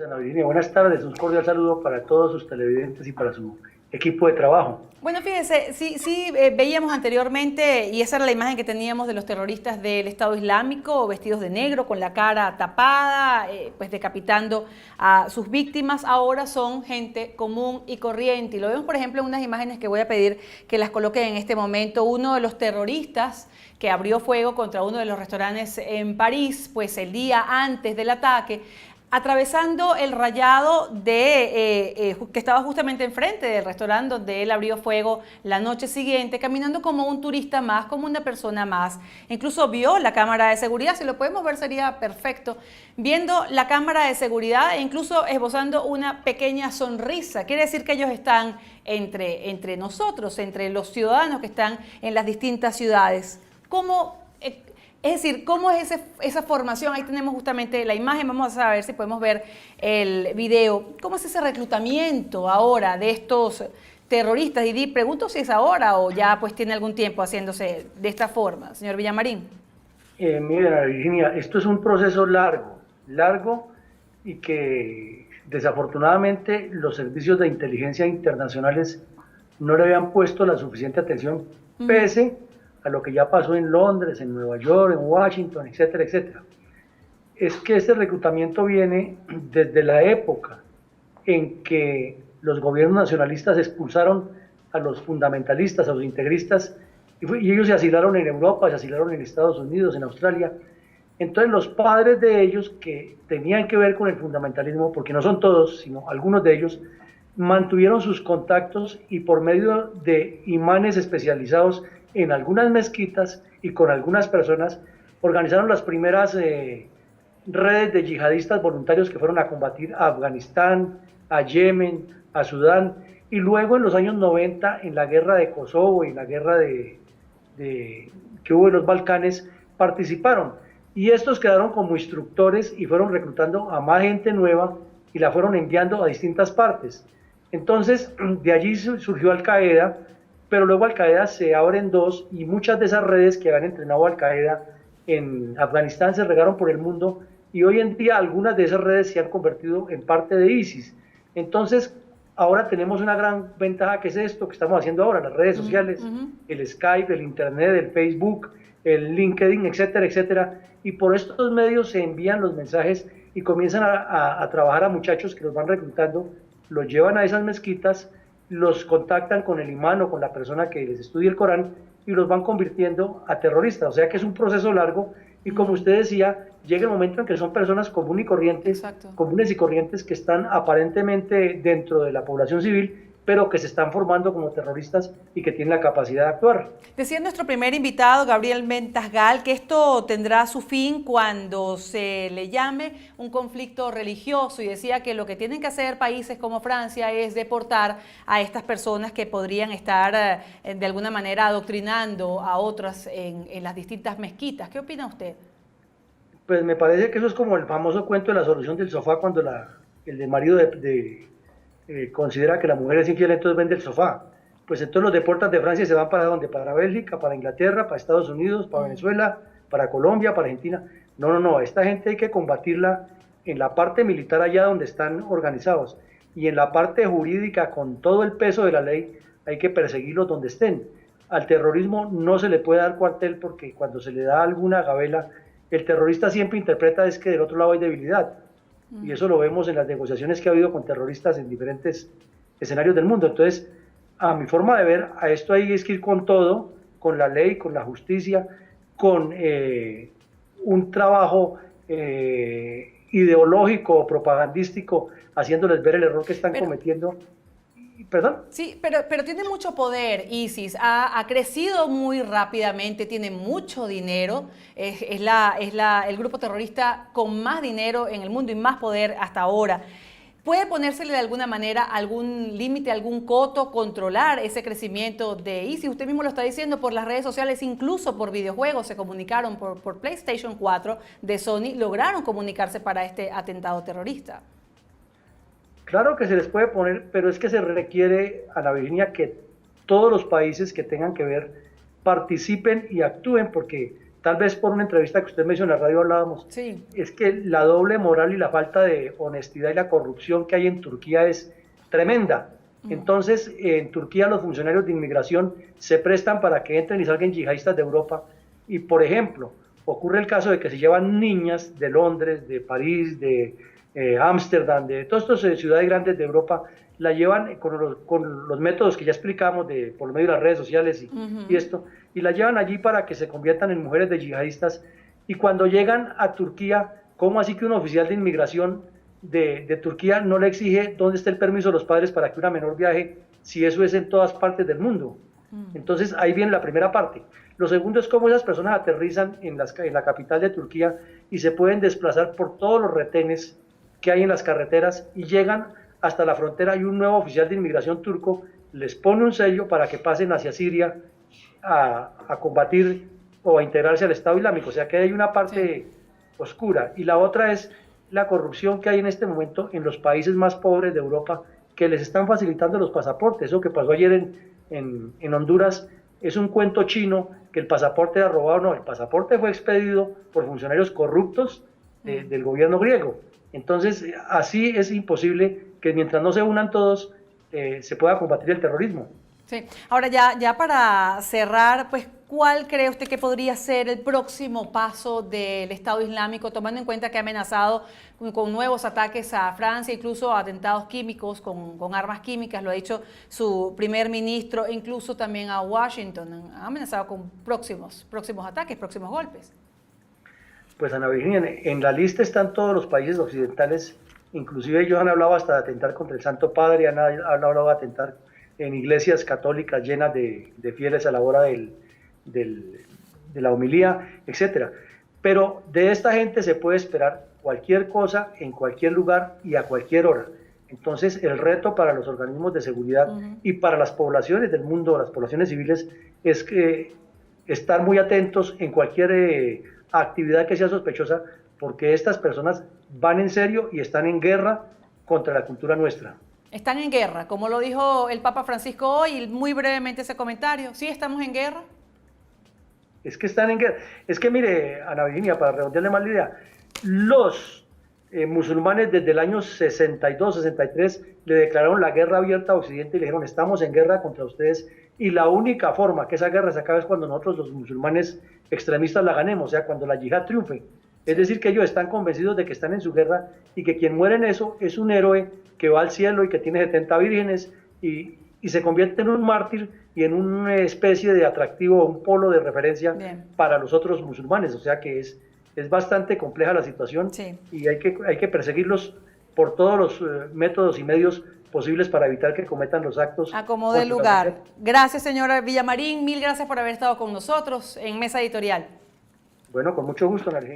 Ana Virginia, buenas tardes, un cordial saludo para todos sus televidentes y para su equipo de trabajo. Bueno, fíjese, veíamos anteriormente, y esa era la imagen que teníamos de los terroristas del Estado Islámico, vestidos de negro, con la cara tapada, pues decapitando a sus víctimas. Ahora son gente común y corriente. Y lo vemos, por ejemplo, en unas imágenes que voy a pedir que las coloquen en este momento. Uno de los terroristas que abrió fuego contra uno de los restaurantes en París, pues el día antes del ataque, atravesando el rayado que estaba justamente enfrente del restaurante donde él abrió fuego la noche siguiente, caminando como un turista más, como una persona más. Incluso vio la cámara de seguridad, si lo podemos ver sería perfecto, viendo la cámara de seguridad e incluso esbozando una pequeña sonrisa. Quiere decir que ellos están entre nosotros, entre los ciudadanos que están en las distintas ciudades. Es decir, ¿cómo es esa formación? Ahí tenemos justamente la imagen, vamos a ver si podemos ver el video. ¿Cómo es ese reclutamiento ahora de estos terroristas? Y pregunto si es ahora o ya pues tiene algún tiempo haciéndose de esta forma, señor Villamarín. Mira, Virginia, esto es un proceso largo y que desafortunadamente los servicios de inteligencia internacionales no le habían puesto la suficiente atención, pese a lo que ya pasó en Londres, en Nueva York, en Washington, etcétera, etcétera. Es que este reclutamiento viene desde la época en que los gobiernos nacionalistas expulsaron a los fundamentalistas, a los integristas, y ellos se asilaron en Europa, se asilaron en Estados Unidos, en Australia. Entonces los padres de ellos, que tenían que ver con el fundamentalismo, porque no son todos, sino algunos de ellos, mantuvieron sus contactos y por medio de imanes especializados en algunas mezquitas y con algunas personas, organizaron las primeras redes de yihadistas voluntarios que fueron a combatir a Afganistán, a Yemen, a Sudán, y luego en los años 90, en la guerra de Kosovo y en la guerra que hubo en los Balcanes, participaron. Y estos quedaron como instructores y fueron reclutando a más gente nueva y la fueron enviando a distintas partes. Entonces, de allí surgió Al Qaeda, pero luego Al Qaeda se abre en dos y muchas de esas redes que habían entrenado Al Qaeda en Afganistán se regaron por el mundo y hoy en día algunas de esas redes se han convertido en parte de ISIS. Entonces, ahora tenemos una gran ventaja que es esto que estamos haciendo ahora, las redes sociales, el Skype, el Internet, el Facebook, el LinkedIn, etcétera, etcétera. Y por estos medios se envían los mensajes y comienzan a trabajar a muchachos que los van reclutando, los llevan a esas mezquitas, los contactan con el imán o con la persona que les estudia el Corán y los van convirtiendo a terroristas. O sea que es un proceso largo y como usted decía, llega el momento en que son personas comunes y corrientes que están aparentemente dentro de la población civil, pero que se están formando como terroristas y que tienen la capacidad de actuar. Decía nuestro primer invitado, Gabriel Mentasgal, que esto tendrá su fin cuando se le llame un conflicto religioso y decía que lo que tienen que hacer países como Francia es deportar a estas personas que podrían estar de alguna manera adoctrinando a otras en las distintas mezquitas. ¿Qué opina usted? Pues me parece que eso es como el famoso cuento de la solución del sofá cuando el marido considera que la mujer es infiel, entonces vende el sofá. Pues entonces los deportan de Francia y se van para ¿dónde? Para Bélgica, para Inglaterra, para Estados Unidos, para Venezuela, para Colombia, para Argentina. No, esta gente hay que combatirla en la parte militar allá donde están organizados y en la parte jurídica con todo el peso de la ley hay que perseguirlos donde estén. Al terrorismo no se le puede dar cuartel porque cuando se le da alguna gabela, el terrorista siempre interpreta es que del otro lado hay debilidad. Y eso lo vemos en las negociaciones que ha habido con terroristas en diferentes escenarios del mundo. Entonces, a mi forma de ver, a esto hay que ir con todo, con la ley, con la justicia, con un trabajo ideológico, propagandístico, haciéndoles ver el error que están cometiendo. ¿Perdón? Sí, pero tiene mucho poder ISIS, ha crecido muy rápidamente, tiene mucho dinero, es el grupo terrorista con más dinero en el mundo y más poder hasta ahora. ¿Puede ponérsele de alguna manera algún límite, algún coto, controlar ese crecimiento de ISIS? Usted mismo lo está diciendo por las redes sociales, incluso por videojuegos, se comunicaron por PlayStation 4 de Sony, lograron comunicarse para este atentado terrorista. Claro que se les puede poner, pero es que se requiere, Ana Virginia, que todos los países que tengan que ver participen y actúen, porque tal vez por una entrevista que usted me hizo en la radio hablábamos, Sí. es que la doble moral y la falta de honestidad y la corrupción que hay en Turquía es tremenda. Entonces, en Turquía los funcionarios de inmigración se prestan para que entren y salgan yihadistas de Europa. Y, por ejemplo, ocurre el caso de que se llevan niñas de Londres, de París, de Ámsterdam, de todas estas ciudades grandes de Europa, la llevan con los métodos que ya explicamos, por medio de las redes sociales y esto, y la llevan allí para que se conviertan en mujeres de yihadistas. Y cuando llegan a Turquía, ¿cómo así que un oficial de inmigración de Turquía no le exige dónde está el permiso de los padres para que una menor viaje, si eso es en todas partes del mundo? Entonces ahí viene la primera parte. Lo segundo es cómo esas personas aterrizan en la capital de Turquía y se pueden desplazar por todos los retenes que hay en las carreteras y llegan hasta la frontera, y un nuevo oficial de inmigración turco les pone un sello para que pasen hacia Siria a combatir o a integrarse al Estado Islámico. O sea que hay una parte oscura, y la otra es la corrupción que hay en este momento en los países más pobres de Europa, que les están facilitando los pasaportes. Eso que pasó ayer en Honduras es un cuento chino, que el pasaporte era robado. No, el pasaporte fue expedido por funcionarios corruptos del gobierno griego. Entonces, así es imposible que mientras no se unan todos, se pueda combatir el terrorismo. Sí. Ahora, ya para cerrar, pues, ¿cuál cree usted que podría ser el próximo paso del Estado Islámico, tomando en cuenta que ha amenazado con nuevos ataques a Francia, incluso atentados químicos con armas químicas? Lo ha dicho su primer ministro, e incluso también a Washington. Ha amenazado con próximos ataques, próximos golpes. Pues, Ana Virginia, en la lista están todos los países occidentales, inclusive ellos han hablado hasta de atentar contra el Santo Padre, han hablado de atentar en iglesias católicas llenas de fieles a la hora de la homilía, etcétera. Pero de esta gente se puede esperar cualquier cosa en cualquier lugar y a cualquier hora. Entonces, el reto para los organismos de seguridad y para las poblaciones del mundo, las poblaciones civiles, es que estar muy atentos en cualquier actividad que sea sospechosa, porque estas personas van en serio y están en guerra contra la cultura nuestra. Están en guerra, como lo dijo el Papa Francisco hoy, muy brevemente ese comentario. ¿Sí estamos en guerra? Es que están en guerra. Es que mire, Ana Virginia, para redondearle más la idea, los musulmanes desde el año 62, 63 le declararon la guerra abierta a Occidente y le dijeron: estamos en guerra contra ustedes, y la única forma que esa guerra se acabe es cuando nosotros los musulmanes extremistas la ganemos, o sea, cuando la yihad triunfe. Es decir, que ellos están convencidos de que están en su guerra y que quien muere en eso es un héroe que va al cielo y que tiene 70 vírgenes y se convierte en un mártir y en una especie de atractivo, un polo de referencia para los otros musulmanes. O sea que es bastante compleja la situación, y hay que perseguirlos por todos los métodos y medios posibles para evitar que cometan los actos. A como dé lugar. Gracias, señora Villamarín. Mil gracias por haber estado con nosotros en Mesa Editorial. Bueno, con mucho gusto, Ana Virginia.